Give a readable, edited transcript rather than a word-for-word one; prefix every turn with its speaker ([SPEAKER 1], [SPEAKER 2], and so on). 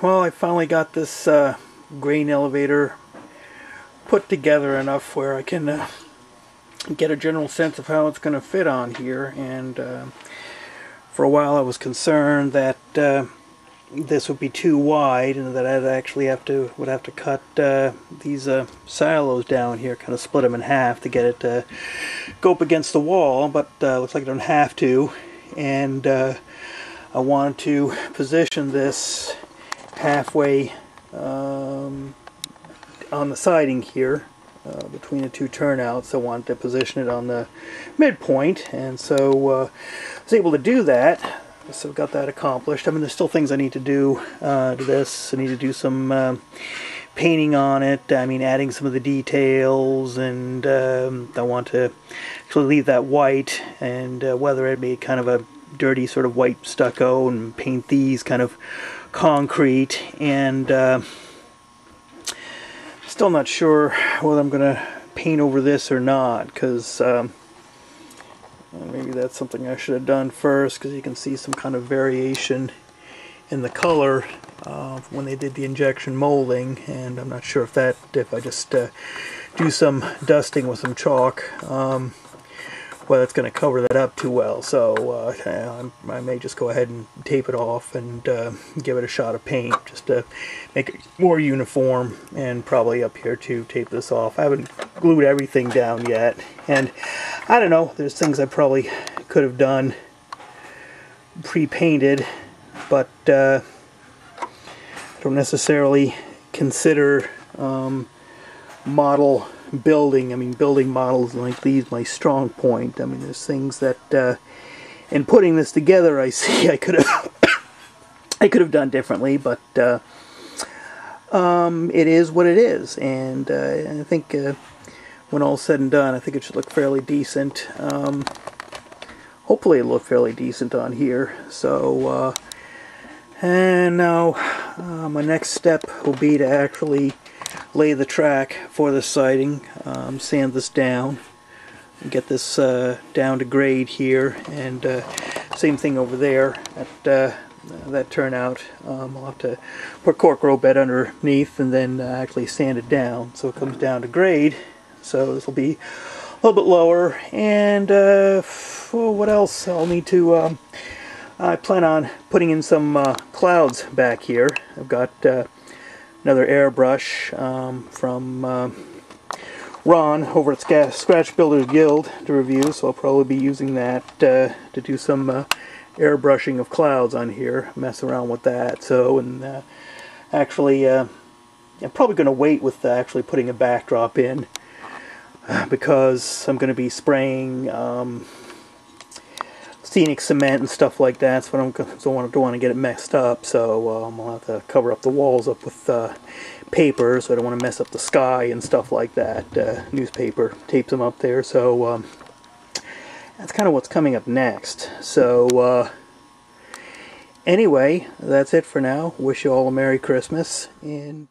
[SPEAKER 1] well, I finally got this grain elevator put together enough where I can get a general sense of how it's going to fit on here. And for a while I was concerned that this would be too wide and that I'd actually would have to cut these silos down here, kind of split them in half to get it to go up against the wall, but looks like I don't have to. And I wanted to position this halfway on the siding here between the two turnouts. I wanted to position it on the midpoint, and so I was able to do that. So I've got that accomplished. I mean, there's still things I need to do to this. I need to do some painting on it. I mean, adding some of the details, and I want to actually leave that white and weather it, make kind of a dirty sort of white stucco, and paint these kind of concrete. And still not sure whether I'm going to paint over this or not, because maybe that's something I should have done first, because you can see some kind of variation in the color when they did the injection molding, and I'm not sure if I just do some dusting with some chalk, whether it's going to cover that up too well. So I may just go ahead and tape it off and give it a shot of paint just to make it more uniform, and probably up here to tape this off. I haven't glued everything down yet, and I don't know, there's things I probably could have done pre-painted, but I don't necessarily consider model building, I mean building models like these, my strong point. I mean, there's things that in putting this together I see I could have done differently, but it is what it is, and I think when all's said and done, I think it should look fairly decent. Hopefully it'll look fairly decent on here. So and now my next step will be to actually lay the track for the siding, sand this down, get this down to grade here, and same thing over there at that turnout. I'll have to put cork row bed underneath and then actually sand it down so it comes down to grade. So this will be a little bit lower. And what else? I'll need to I plan on putting in some clouds back here. I've got another airbrush from Ron over at Scratch Builders Guild to review, so I'll probably be using that to do some airbrushing of clouds on here, mess around with that. So, and actually I'm probably going to wait with actually putting a backdrop in, because I'm going to be spraying scenic cement and stuff like that, so I don't want to get it messed up. So I'll have to cover up the walls up with paper, so I don't want to mess up the sky and stuff like that. Newspaper tapes them up there. So that's kind of what's coming up next. So anyway, that's it for now. Wish you all a Merry Christmas, and